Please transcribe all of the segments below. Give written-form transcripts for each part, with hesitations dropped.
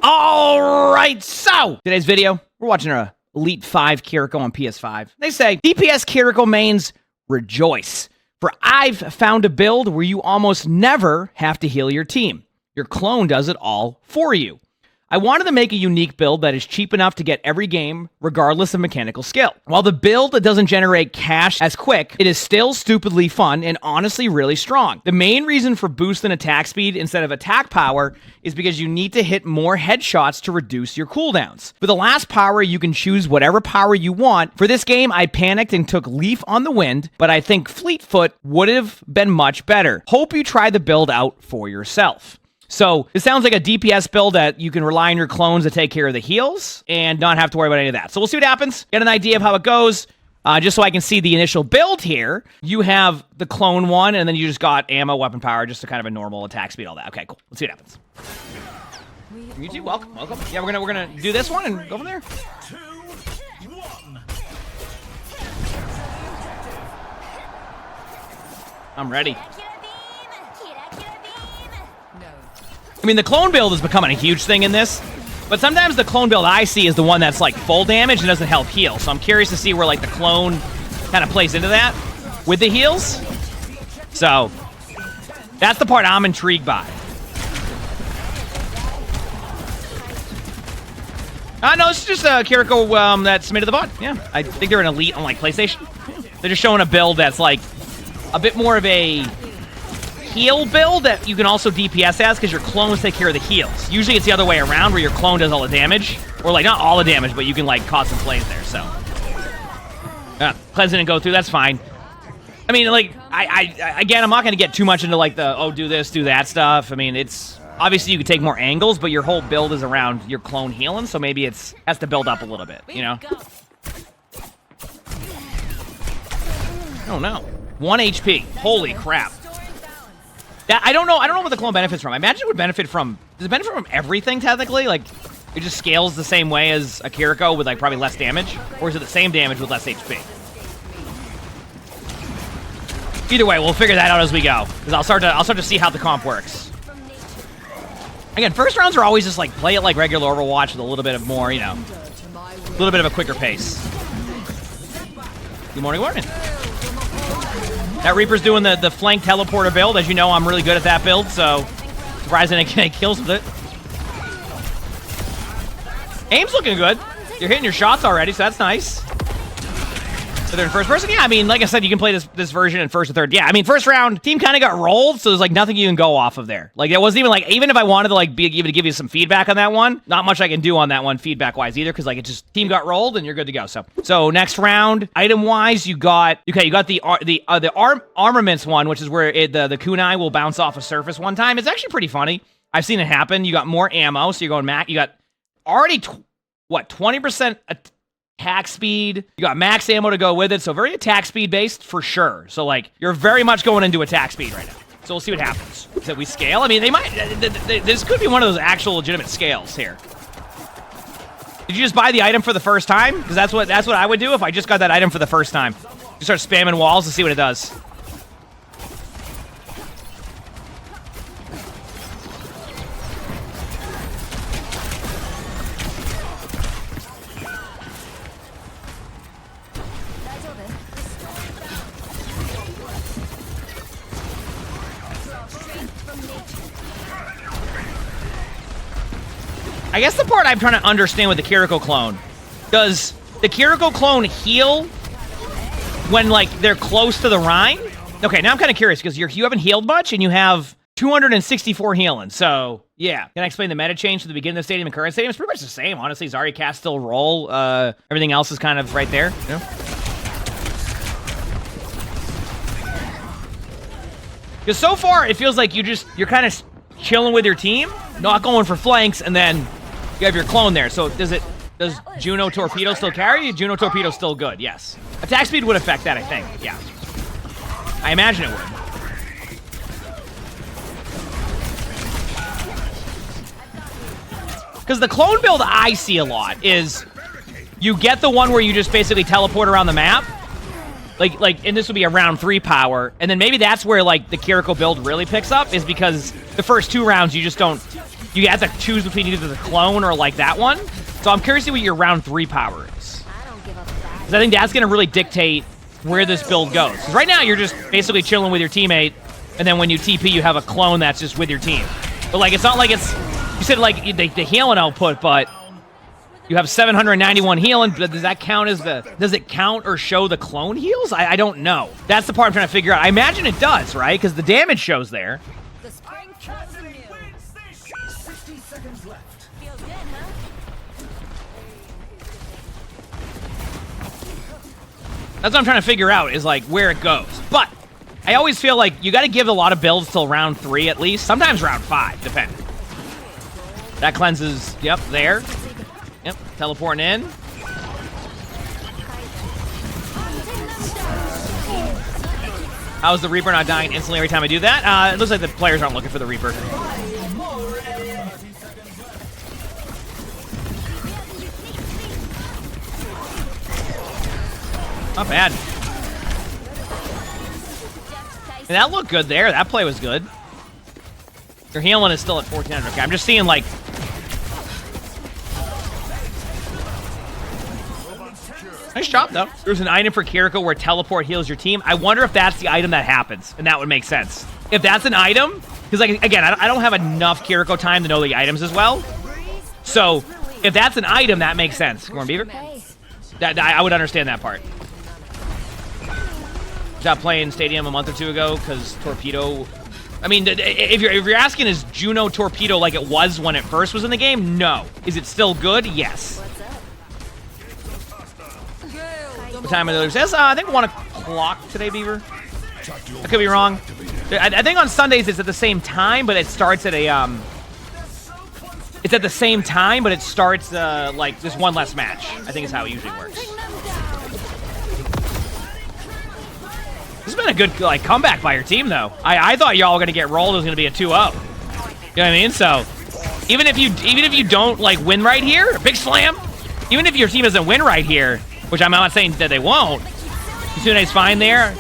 All right, so today's video, we're watching a Elite 5 Kiriko on PS5. They say, DPS Kiriko mains, rejoice. For I've found a build where you almost never have to heal your team. Your clone does it all for you. I wanted to make a unique build that is cheap enough to get every game, regardless of mechanical skill. While the build that doesn't generate cash as quick, it is still stupidly fun and honestly really strong. The main reason for boosting attack speed instead of attack power is because you need to hit more headshots to reduce your cooldowns. For the last power, you can choose whatever power you want. For this game, I panicked and took Leaf on the Wind, but I think Fleetfoot would have been much better. Hope you try the build out for yourself. So, it sounds like a DPS build that you can rely on your clones to take care of the heals and not have to worry about any of that. So, we'll see what happens. Get an idea of how it goes. Just so I can see the initial build here, you have the clone one, and then you just got ammo, weapon power, just a kind of a normal attack speed, all that. Okay, cool. Let's see what happens. YouTube, welcome. Yeah, we're gonna do this one and go from there. 2, 1. I'm ready. I mean, the clone build is becoming a huge thing in this, but sometimes the clone build I see is the one that's like full damage and doesn't help heal. So I'm curious to see where like the clone kind of plays into that with the heals. So that's the part I'm intrigued by. No, it's just Kiriko that submitted the bot. Yeah, I think they're an elite on like PlayStation. They're just showing a build that's like a bit more of a heal build that you can also DPS as because your clones take care of the heals. Usually it's the other way around where your clone does all the damage. Or like not all the damage, but you can like cause some plays there, so. Cleanse didn't go through, that's fine. I mean, like, again, I'm not going to get too much into like the, oh, do this, do that stuff. I mean, it's, obviously you can take more angles, but your whole build is around your clone healing, so maybe it's, has to build up a little bit, you know? Oh no. 1 HP, holy crap. That, I don't know what the clone benefits from. I imagine it would benefit from... Does it benefit from everything, technically? Like, it just scales the same way as a Kiriko with, like, probably less damage? Or is it the same damage with less HP? Either way, we'll figure that out as we go. Because I'll start to see how the comp works. Again, first rounds are always just, like, play it like regular Overwatch with a little bit of more, you know... A little bit of a quicker pace. Good morning, morning. That Reaper's doing the flank teleporter build. As you know, I'm really good at that build, so surprising I can get kills with it. Aim's looking good. You're hitting your shots already, so that's nice. So they're in first person? Yeah, I mean, like I said, you can play this version in first or third. Yeah, I mean, first round, team kind of got rolled, so there's like nothing you can go off of there. Like, it wasn't even like, even if I wanted to like be able to give you some feedback on that one, not much I can do on that one feedback-wise either, because like it just, team got rolled and you're good to go. So next round, item-wise, you got the armaments one, which is where the kunai will bounce off a surface one time. It's actually pretty funny. I've seen it happen. You got more ammo, so you're going max. You got already, 20% attack speed. You got max ammo to go with it, so very attack speed based for sure. So like you're very much going into attack speed right now. So we'll see what happens. So we scale. I mean, they might. This could be one of those actual legitimate scales here. Did you just buy the item for the first time? Because that's what I would do if I just got that item for the first time. Just start spamming walls to see what it does. I guess the part I'm trying to understand with the Kiriko clone, does the Kiriko clone heal when, like, they're close to the Rhine? Okay, now I'm kind of curious, because you haven't healed much, and you have 264 healing, so, yeah. Can I explain the meta change to the beginning of the stadium and current stadium? It's pretty much the same, honestly. Zarya cast still roll. Everything else is kind of right there, you know? Because so far, it feels like you're kind of chilling with your team, not going for flanks, and then you have your clone there. So does Juno Torpedo still carry? Juno Torpedo's still good, yes. Attack speed would affect that, I think, yeah. I imagine it would. Because the clone build I see a lot is you get the one where you just basically teleport around the map. Like, and this would be a round 3 power, and then maybe that's where, like, the Kiriko build really picks up, is because the first 2 rounds you just don't you have to choose between either the clone or like that one. So I'm curious to see what your round 3 power is. Because I think that's going to really dictate where this build goes. 'Cause right now, you're just basically chilling with your teammate, and then when you TP, you have a clone that's just with your team. But, like, it's not like it's... You said, like, the healing output, but you have 791 healing. Does that count as the... Does it count or show the clone heals? I don't know. That's the part I'm trying to figure out. I imagine it does, right? Because the damage shows there. The spring trust in you. 60 seconds left. Feels good, huh? That's what I'm trying to figure out, is, like, where it goes. But I always feel like you got to give a lot of builds till round 3 at least. Sometimes round 5, depending. That cleanses, yep, there. Yep, teleporting in. How's the Reaper not dying instantly every time I do that? It looks like the players aren't looking for the Reaper. Not bad. And that looked good there. That play was good. Your healing is still at 1400. Okay, I'm just seeing, like... Nice job, though. There's an item for Kiriko where teleport heals your team. I wonder if that's the item that happens, and that would make sense. If that's an item... Because, like, again, I don't have enough Kiriko time to know the items as well. So, if that's an item, that makes sense. Corn Beaver? I would understand that part. Stopped playing Stadium a month or 2 ago because Torpedo... I mean, if you're asking, is Juno Torpedo like it was when it first was in the game? No. Is it still good? Yes. What time of the says? I think 1 o'clock today, Beaver. I could be wrong. I think on Sundays it's at the same time, but it starts at a It's at the same time, but it starts like just one less match. I think is how it usually works. This has been a good like comeback by your team, though. I thought y'all were gonna get rolled. It was gonna be a 2-0. You know what I mean? So even if you don't like win right here, big slam. Even if your team doesn't win right here, which I'm not saying that they won't, Kisune's fine there.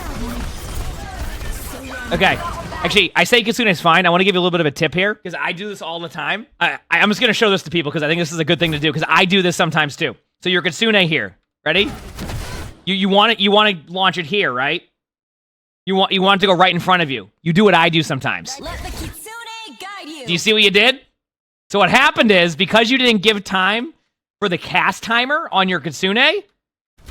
Okay. Actually, I say Kisune's fine. I want to give you a little bit of a tip here, because I do this all the time. I'm just going to show this to people, because I think this is a good thing to do, because I do this sometimes too. So your Kitsune here. Ready? You want to launch it here, right? You want it to go right in front of you. You do what I do sometimes. Let the Kitsune guide you. Do you see what you did? So what happened is, because you didn't give time for the cast timer on your Kitsune,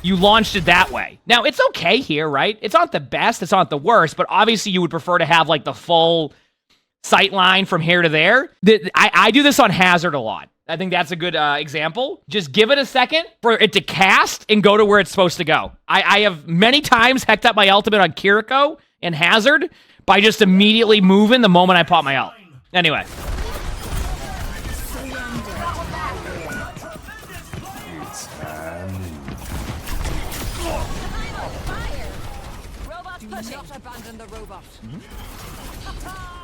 you launched it that way. Now, it's okay here, right? It's not the best, it's not the worst, but obviously you would prefer to have, like, the full sight line from here to there. I do this on Hazard a lot. I think that's a good example. Just give it a second for it to cast and go to where it's supposed to go. I have many times hecked up my ultimate on Kiriko and Hazard by just immediately moving the moment I pop my ult. Anyway.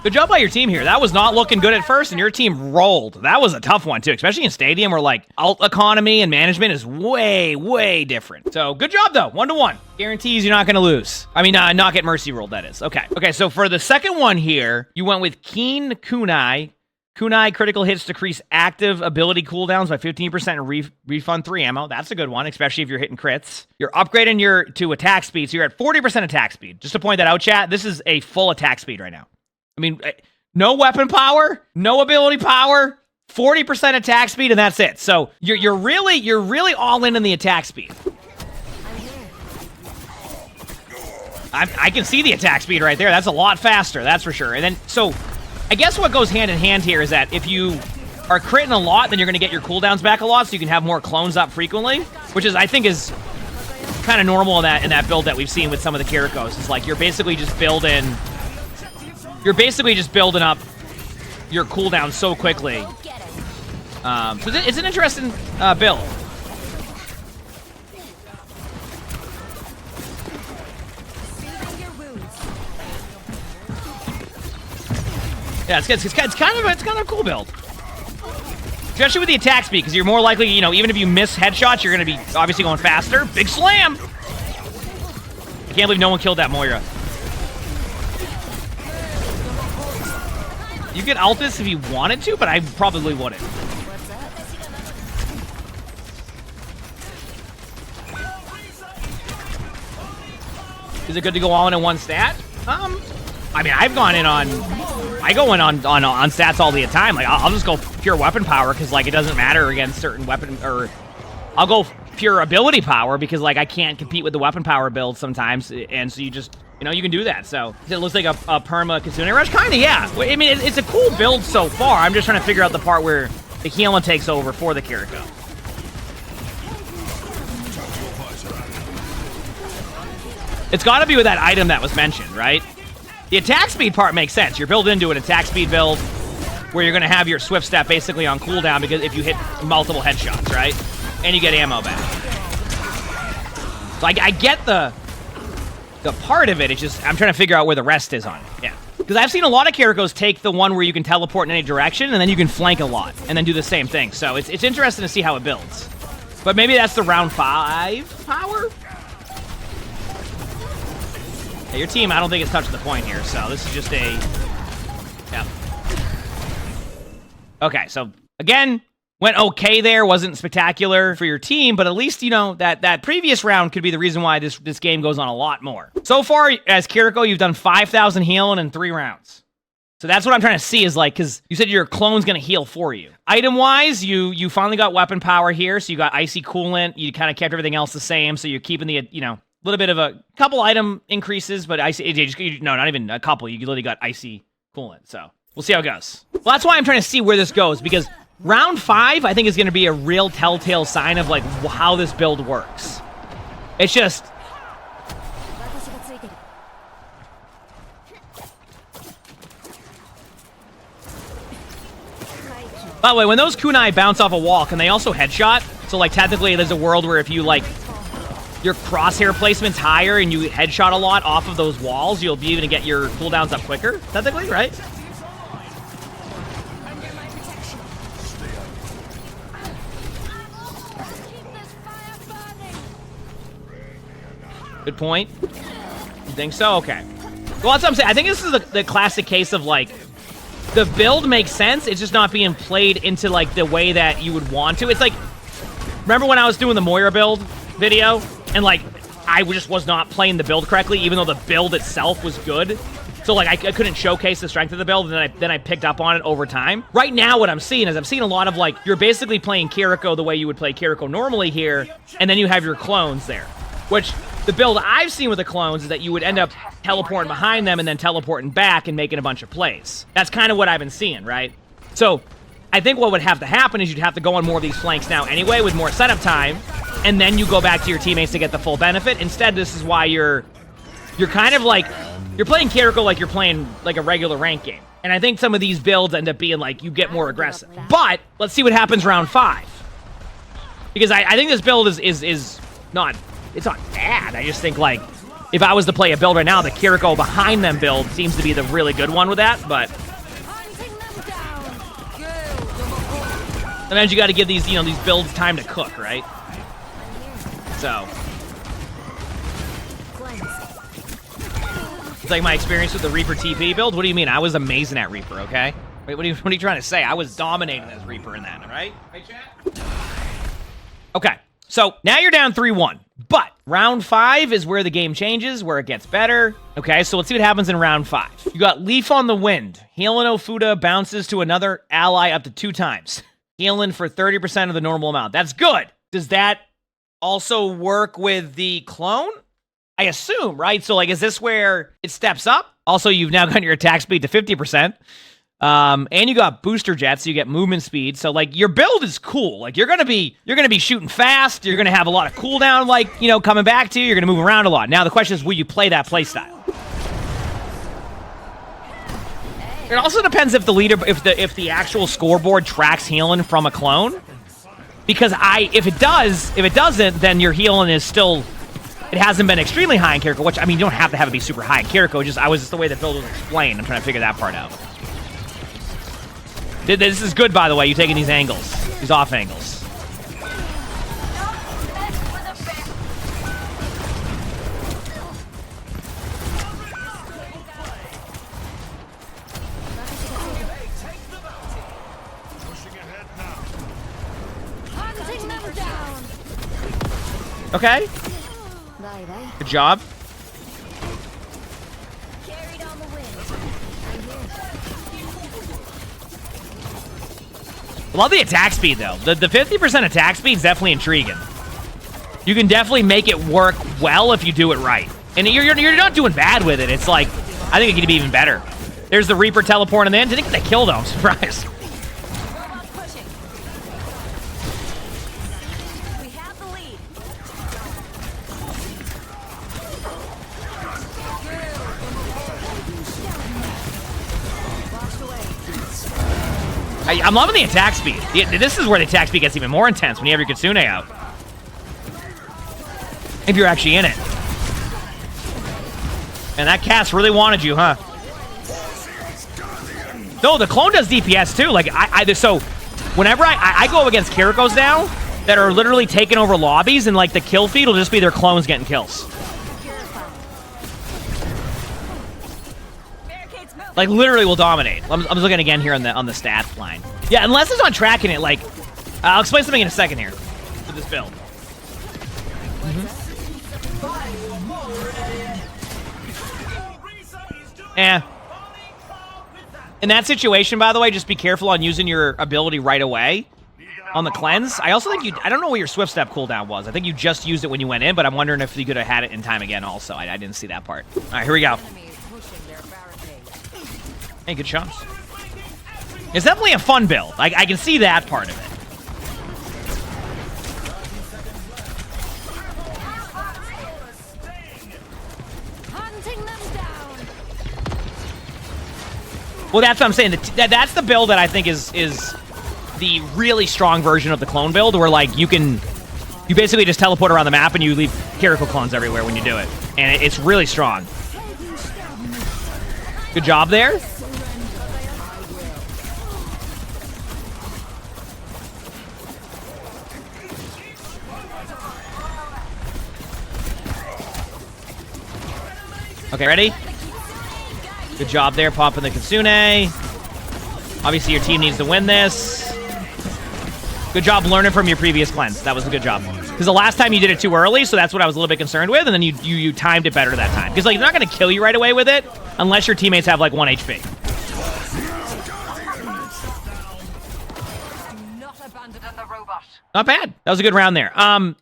Good job by your team here. That was not looking good at first, and your team rolled. That was a tough one, too, especially in Stadium, where, like, ult economy and management is way, way different. So, good job, though. 1-1. Guarantees you're not going to lose. I mean, not get mercy rolled, that is. Okay. Okay, so for the second one here, you went with Keen Kunai. Kunai critical hits decrease active ability cooldowns by 15% and refund 3 ammo. That's a good one, especially if you're hitting crits. You're upgrading to attack speed, so you're at 40% attack speed. Just to point that out, chat, this is a full attack speed right now. I mean, no weapon power, no ability power, 40% attack speed, and that's it. So you're really all in the attack speed. I can see the attack speed right there. That's a lot faster, that's for sure. And then, so I guess what goes hand in hand here is that if you are critting a lot, then you're going to get your cooldowns back a lot, so you can have more clones up frequently, which is, I think, is kind of normal in that build that we've seen with some of the Kirikos. It's like you're basically just building up your cooldown so quickly. So it's an interesting build. Yeah, it's kind of a cool build, especially with the attack speed, because you're more likely, you know, even if you miss headshots, you're going to be obviously going faster. Big slam! I can't believe no one killed that Moira. You could ult this if you wanted to, but I probably wouldn't. What's up? Is it good to go all in one stat? I mean, I've gone in on... I go in on stats all the time. Like, I'll just go pure weapon power because, like, it doesn't matter against certain weapon... Or I'll go pure ability power because, like, I can't compete with the weapon power build sometimes. And so you just... You know, you can do that. So, it looks like a perma Kitsune Rush? Kinda, yeah. I mean, it's a cool build so far. I'm just trying to figure out the part where the healing takes over for the Kiriko. It's got to be with that item that was mentioned, right? The attack speed part makes sense. You're built into an attack speed build where you're going to have your swift step basically on cooldown because if you hit multiple headshots, right? And you get ammo back. So I get the part of it. It's just I'm trying to figure out where the rest is on it. Yeah. Because I've seen a lot of Kirikos take the one where you can teleport in any direction and then you can flank a lot and then do the same thing. So it's interesting to see how it builds. But maybe that's the round 5 power? Yeah, your team, I don't think it's touched the point here, so this is just a... Yeah. Okay, so, again, went okay there. Wasn't spectacular for your team, but at least, you know, that previous round could be the reason why this game goes on a lot more. So far, as Kiriko, you've done 5,000 healing in 3 rounds. So that's what I'm trying to see is, like, because you said your clone's going to heal for you. Item-wise, you finally got weapon power here, so you got icy coolant. You kind of kept everything else the same, so you're keeping the, you know... Little bit of a couple item increases, but icy, no, not even a couple. You literally got icy coolant, so we'll see how it goes. Well, that's why I'm trying to see where this goes, because round 5, I think, is going to be a real telltale sign of, like, how this build works. It's just... By the way, when those kunai bounce off a wall, can they also headshot? So, like, technically, there's a world where if you, like... your crosshair placement's higher and you headshot a lot off of those walls, you'll be able to get your cooldowns up quicker, technically, right? Good point. You think so? Okay. Well, that's what I'm saying. I think this is the classic case of, like, the build makes sense, it's just not being played into, like, the way that you would want to. It's like, remember when I was doing the Moira build video? And, like, I just was not playing the build correctly, even though the build itself was good. So, like, I couldn't showcase the strength of the build, and then I picked up on it over time. Right now, what I'm seeing is I'm seeing a lot of, like, you're basically playing Kiriko the way you would play Kiriko normally here, and then you have your clones there. Which, the build I've seen with the clones is that you would end up teleporting behind them and then teleporting back and making a bunch of plays. That's kind of what I've been seeing, right? So, I think what would have to happen is you'd have to go on more of these flanks now anyway with more setup time, and then you go back to your teammates to get the full benefit. Instead, this is why you're kind of like, you're playing Kiriko like you're playing like a regular rank game. And I think some of these builds end up being like, you get more aggressive. But, let's see what happens round 5. Because I think this build is not, it's not bad. I just think, like, if I was to play a build right now, the Kiriko behind them build seems to be the really good one with that, but... Sometimes you got to give these, you know, these builds time to cook, right? So. It's like my experience with the Reaper TP build. What do you mean? I was amazing at Reaper, okay? Wait, what are you trying to say? I was dominating as Reaper in that, all right? Right, chat? Okay, so now you're down 3-1. But round 5 is where the game changes, where it gets better. Okay, so let's see what happens in round 5. You got Leaf on the Wind. Healing Ofuda bounces to another ally up to 2 times. Healing for 30% of the normal amount. That's good. Does that also work with the clone? I assume, right? So, like, is this where it steps up? Also, you've now got your attack speed to 50%. And you got booster jets, so you get movement speed. So, like, your build is cool. Like, you're gonna be shooting fast. You're gonna have a lot of cooldown, like, you know, coming back to you. You're gonna move around a lot. Now, the question is, will you play that playstyle? It also depends if the leader, if the actual scoreboard tracks healing from a clone. Because if it doesn't, then your healing is still, it hasn't been extremely high in Kiriko, which, I mean, you don't have to have it be super high in Kiriko, just the way the build was explained. I'm trying to figure that part out. This is good, by the way, you taking these angles, these off angles. Hunting them down. Okay. Bye bye. Good job. Carried on the wind. Love the attack speed, though. The 50% attack speed is definitely intriguing. You can definitely make it work well if you do it right. And you're not doing bad with it. It's like, I think it could be even better. There's the Reaper teleporting in the end. Didn't get that kill, though. I'm surprised. Robots pushing. We have the lead. Washed away. I'm loving the attack speed. This is where the attack speed gets even more intense when you have your Kitsune out. If you're actually in it. And that cast really wanted you, huh? No, the clone does DPS too. Like, so whenever I go up against Kirikos now that are literally taking over lobbies, and like the kill feed will just be their clones getting kills. Like, literally will dominate. I'm just looking again here on the stats line. Yeah, unless it's on tracking it, like, I'll explain something in a second here with this build. In that situation, by the way, just be careful on using your ability right away on the cleanse. I also think I don't know what your swift step cooldown was. I think you just used it when you went in, but I'm wondering if you could have had it in time again also. I didn't see that part. All right, here we go. Hey, good shots. It's definitely a fun build. I can see that part of it. Hunting them down. Well, that's what I'm saying. That's the build that I think is the really strong version of the clone build, where like you basically just teleport around the map and you leave Kiriko clones everywhere when you do it, and it's really strong. Good job there. Okay, ready? Good job there, popping the Kitsune. Obviously, your team needs to win this. Good job learning from your previous cleanse. That was a good job. Because the last time you did it too early, so that's what I was a little bit concerned with, and then you timed it better that time. Because like, they're not going to kill you right away with it, unless your teammates have like 1 HP. Not bad. That was a good round there.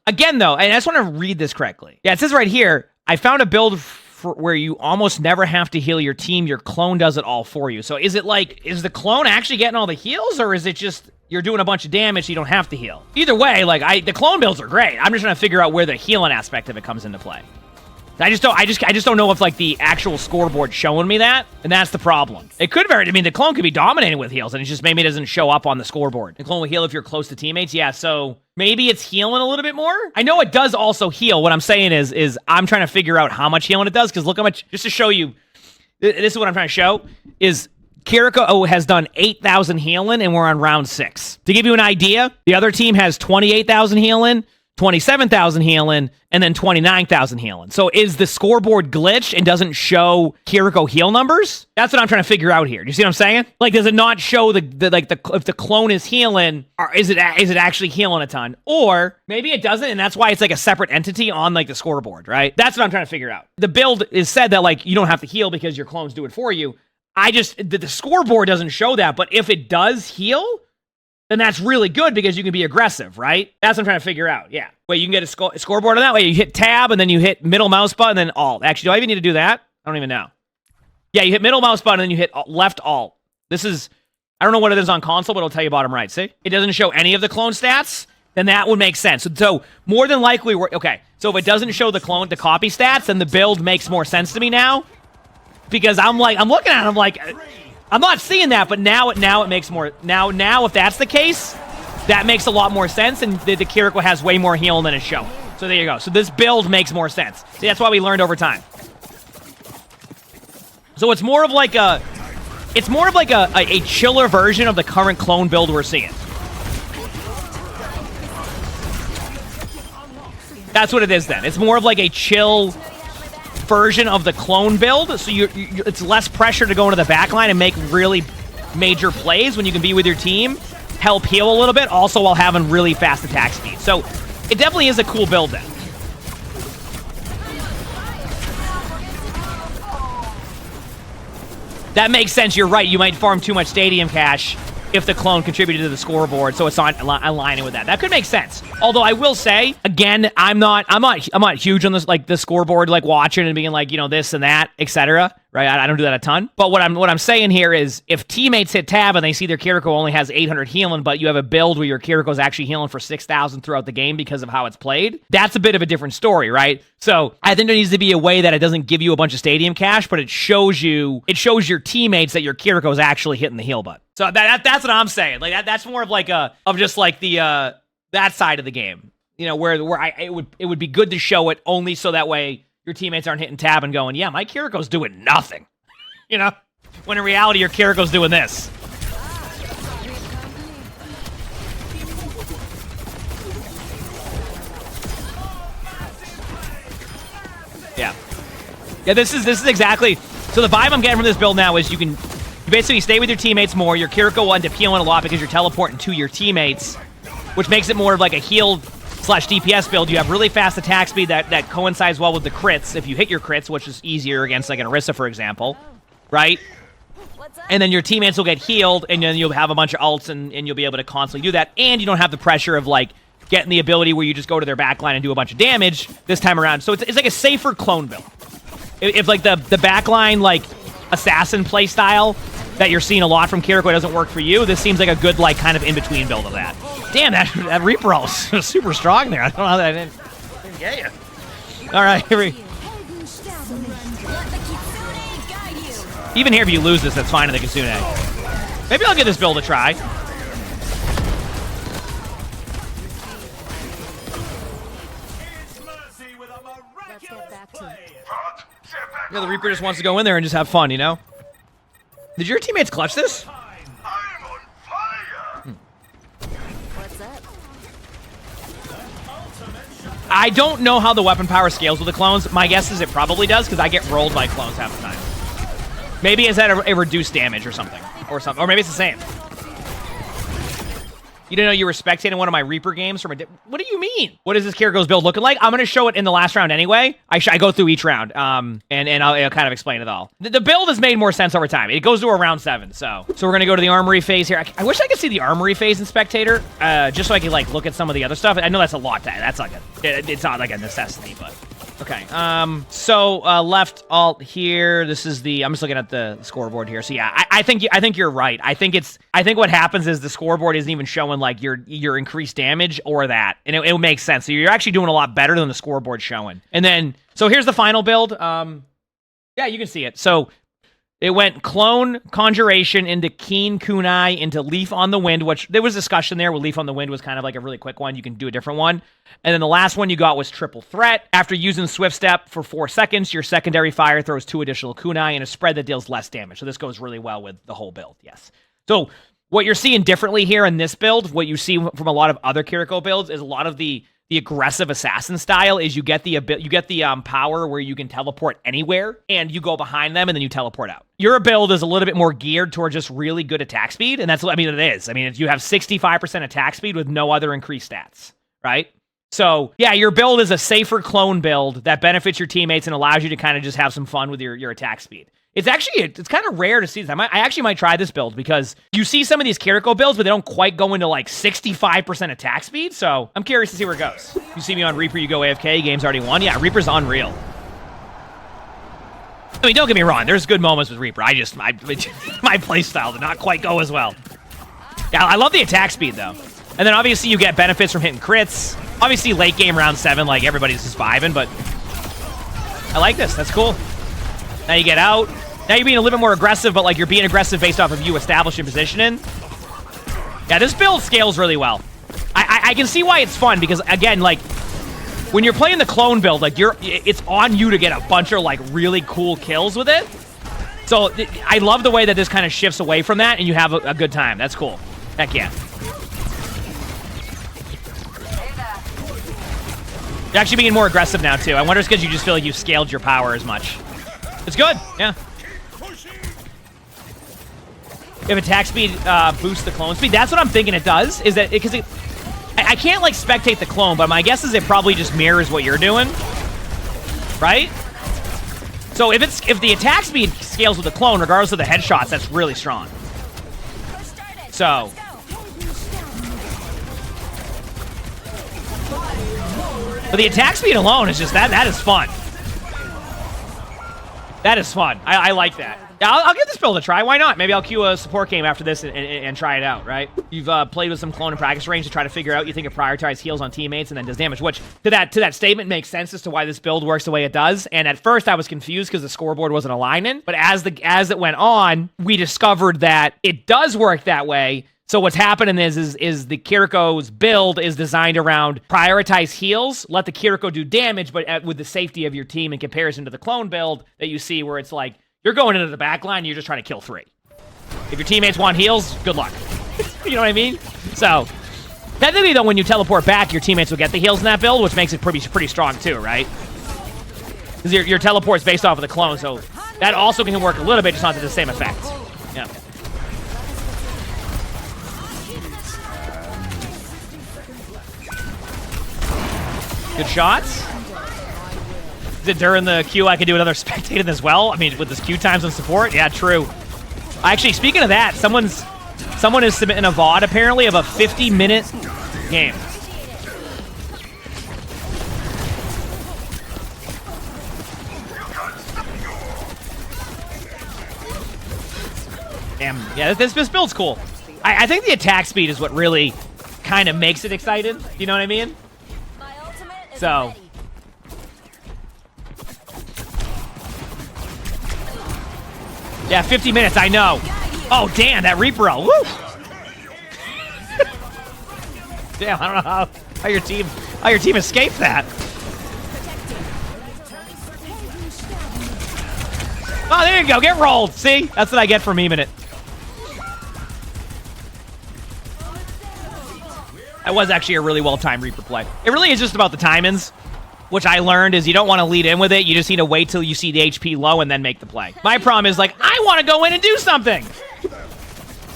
Again, though, and I just want to read this correctly. Yeah, it says right here, I found a build where you almost never have to heal your team. Your clone does it all for you. So is it like, is the clone actually getting all the heals, or is it just you're doing a bunch of damage so you don't have to heal? Either way, like the clone builds are great. I'm just trying to figure out where the healing aspect of it comes into play. I just don't know if like the actual scoreboard's showing me that, and that's the problem. It could vary. I mean, the clone could be dominating with heals, and it just maybe doesn't show up on the scoreboard. The clone will heal if you're close to teammates. Yeah, so maybe it's healing a little bit more. I know it does also heal. What I'm saying is I'm trying to figure out how much healing it does, because look how much, just to show you, this is what I'm trying to show, is Kiriko has done 8,000 healing, and we're on round 6. To give you an idea, the other team has 28,000 healing, 27,000 healing, and then 29,000 healing. So is the scoreboard glitched and doesn't show Kiriko heal numbers? That's what I'm trying to figure out here. Do you see what I'm saying? Like, does it not show if the clone is healing, or is it actually healing a ton? Or maybe it doesn't, and that's why it's like a separate entity on like the scoreboard, right? That's what I'm trying to figure out. The build is said that like you don't have to heal because your clones do it for you. The scoreboard doesn't show that, but if it does heal, then that's really good because you can be aggressive, right? That's what I'm trying to figure out, yeah. Wait, you can get a scoreboard on that way. You hit tab, and then you hit middle mouse button, and then alt. Actually, do I even need to do that? I don't even know. Yeah, you hit middle mouse button, and then you hit left alt. This is, I don't know what it is on console, but it'll tell you bottom right, see? It doesn't show any of the clone stats, then that would make sense. So more than likely, okay, so if it doesn't show the copy stats, then the build makes more sense to me now. Because I'm looking at it, I'm like, I'm not seeing that, but now it makes more. Now if that's the case, that makes a lot more sense, and the Kiriko has way more healing than it's showing. So there you go. So this build makes more sense. See, that's why we learned over time. So it's more of like a chiller version of the current clone build we're seeing. That's what it is then. It's more of like a chill version of the clone build, so it's less pressure to go into the back line and make really major plays when you can be with your team help heal a little bit, also while having really fast attack speed. So it definitely is a cool build then. That makes sense. You're right. You might farm too much stadium cash if the clone contributed to the scoreboard, so it's not aligning with that. That could make sense. Although I will say, again, I'm not huge on this, like the scoreboard, like watching and being like, you know, this and that, etc. Right? I don't do that a ton. But what I'm saying here is, if teammates hit tab and they see their Kiriko only has 800 healing, but you have a build where your Kiriko's actually healing for 6,000 throughout the game because of how it's played, that's a bit of a different story, right? So I think there needs to be a way that it doesn't give you a bunch of stadium cash, but it shows your teammates that your Kiriko is actually hitting the heal button. So that's what I'm saying. Like that's more of like that side of the game. You know, where it would be good to show it only so that way your teammates aren't hitting tab and going, yeah, my Kiriko's doing nothing. You know? When in reality your Kiriko's doing this. Yeah. Yeah, this is exactly. So the vibe I'm getting from this build now is you basically stay with your teammates more. Your Kiriko will end up healing a lot because you're teleporting to your teammates, which makes it more of like a heal/DPS build. You have really fast attack speed that coincides well with the crits if you hit your crits, which is easier against like an Orisa, for example, right? And then your teammates will get healed, and then you'll have a bunch of ults, and you'll be able to constantly do that. And you don't have the pressure of like getting the ability where you just go to their backline and do a bunch of damage this time around. So it's like a safer clone build. If like the backline like assassin playstyle that you're seeing a lot from Kiriko doesn't work for you, this seems like a good like kind of in-between build of that. Damn, that Reaper ult was super strong there. I don't know how that didn't get you. All right, here we. Even here, if you lose this, that's fine in the Kitsune. Maybe I'll give this build a try. Yeah, the Reaper just wants to go in there and just have fun, you know? Did your teammates clutch this? I don't know how the weapon power scales with the clones. My guess is it probably does, because I get rolled by clones half the time. Maybe it's at a reduced damage or something. Or maybe it's the same. You didn't know you were spectating one of my Reaper games from a what do you mean? What is this Kiriko's build looking like? I'm going to show it in the last round anyway. I go through each round, and I'll kind of explain it all. The build has made more sense over time. It goes to a round 7, so we're going to go to the armory phase here. I wish I could see the armory phase in Spectator, just so I could like look at some of the other stuff. I know that's a lot. It's not like a necessity, but okay. So left alt here. This is the. I'm just looking at the scoreboard here. So yeah, I think you're right. I think what happens is the scoreboard isn't even showing like your increased damage or that, and it makes sense. So you're actually doing a lot better than the scoreboard showing. And then so here's the final build. Yeah, you can see it. So it went Clone Conjuration into Keen Kunai into Leaf on the Wind, which there was discussion there where Leaf on the Wind was kind of like a really quick one. You can do a different one. And then the last one you got was Triple Threat. After using Swift Step for 4 seconds, your secondary fire throws 2 additional kunai in a spread that deals less damage. So this goes really well with the whole build, yes. So what you're seeing differently here in this build, what you see from a lot of other Kiriko builds, is a lot of the aggressive assassin style is you get the power where you can teleport anywhere and you go behind them and then you teleport out. Your build is a little bit more geared toward just really good attack speed, and that's what it is. I mean, you have 65% attack speed with no other increased stats, right? So yeah, your build is a safer clone build that benefits your teammates and allows you to kind of just have some fun with your attack speed. It's kind of rare to see this. I actually might try this build because you see some of these Kiriko builds, but they don't quite go into like 65% attack speed. So I'm curious to see where it goes. You see me on Reaper, you go AFK, game's already won. Yeah, Reaper's unreal. I mean, don't get me wrong. There's good moments with Reaper. My playstyle did not quite go as well. Yeah, I love the attack speed though. And then obviously you get benefits from hitting crits. Obviously late game round 7, like everybody's just vibing, but I like this. That's cool. Now you get out. Now you're being a little bit more aggressive, but like you're being aggressive based off of you establishing positioning. Yeah, this build scales really well. I can see why it's fun because again, like when you're playing the clone build, like it's on you to get a bunch of like really cool kills with it. So I love the way that this kind of shifts away from that and you have a good time. That's cool. Heck yeah. You're actually being more aggressive now too. I wonder if it's because you just feel like you've scaled your power as much. It's good, yeah. if attack speed boosts the clone speed. That's what I'm thinking it does, is that, because I can't, like, spectate the clone, but my guess is it probably just mirrors what you're doing, right? So if the attack speed scales with the clone, regardless of the headshots, that's really strong. So, but the attack speed alone is just, that is fun. That is fun. I like that. Yeah, I'll give this build a try. Why not? Maybe I'll queue a support game after this and try it out, right? You've played with some clone in practice range to try to figure out, you think it prioritizes heals on teammates and then does damage, which to that statement makes sense as to why this build works the way it does. And at first I was confused because the scoreboard wasn't aligning, but as it went on, we discovered that it does work that way. So what's happening is the Kiriko's build is designed around prioritize heals, let the Kiriko do damage, but with the safety of your team in comparison to the clone build that you see where it's like, you're going into the back line, you're just trying to kill 3. If your teammates want heals, good luck. You know what I mean? So, technically though, when you teleport back, your teammates will get the heals in that build, which makes it pretty strong too, right? Because your teleport's based off of the clone, so that also can work a little bit, just not to the same effect. Yeah. Good shots. During the queue, I could do another spectating as well. I mean, with this queue times and support, yeah, true. Actually, speaking of that, someone is submitting a VOD apparently of a 50-minute game. Damn, yeah, this build's cool. I think the attack speed is what really kind of makes it exciting. You know what I mean? So. Yeah, 50 minutes, I know. Oh, damn, that Reaper roll. Woo! Damn, I don't know how your team escaped that. Oh, there you go, get rolled. See? That's what I get for memeing it. That was actually a really well-timed Reaper play. It really is just about the timings, which I learned is you don't want to lead in with it. You just need to wait till you see the HP low and then make the play. My problem is, like, I want to go in and do something.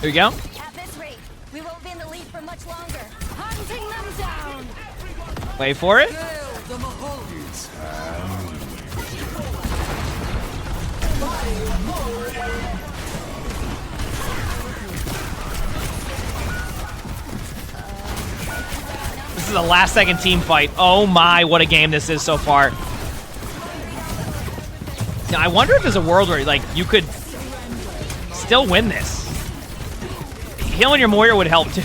There you go. At this rate, we won't be in the lead for much longer. Hunting them down. Wait for it. This is a last-second team fight. Oh my, what a game this is so far. Now, I wonder if there's a world where, like, you could still win this. Healing your Moira would help, too.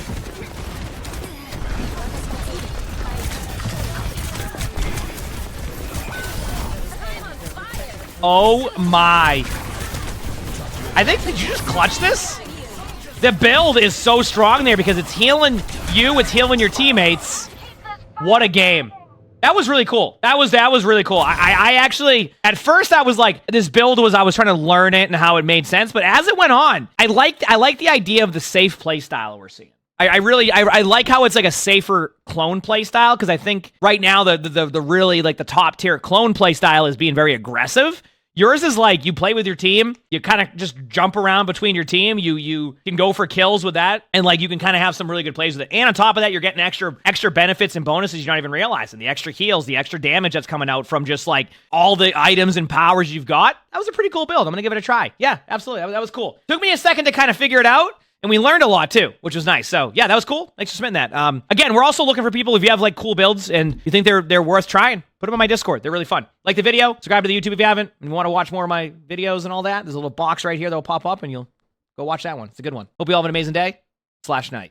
Oh my. I think, did you just clutch this? The build is so strong there because it's healing you, it's healing your teammates. What a game. That was really cool. That was really cool. I actually, at first I was like, this build was, I was trying to learn it and how it made sense, but as it went on, I liked the idea of the safe play style we're seeing. I like how it's like a safer clone play style, because I think right now the really, like, the top tier clone play style is being very aggressive. Yours is like, you play with your team, you kind of just jump around between your team, you can go for kills with that, and, like, you can kind of have some really good plays with it. And on top of that, you're getting extra benefits and bonuses you're not even realizing. The extra heals, the extra damage that's coming out from just, like, all the items and powers you've got. That was a pretty cool build. I'm gonna give it a try. Yeah, absolutely. That was cool. Took me a second to kind of figure it out, and we learned a lot too, which was nice. So yeah, that was cool. Thanks for submitting that. Again, we're also looking for people, if you have, like, cool builds and you think they're worth trying, put them on my Discord. They're really fun. Like the video, subscribe to the YouTube if you haven't, and you want to watch more of my videos and all that. There's a little box right here that'll pop up and you'll go watch that one. It's a good one. Hope you all have an amazing day / night.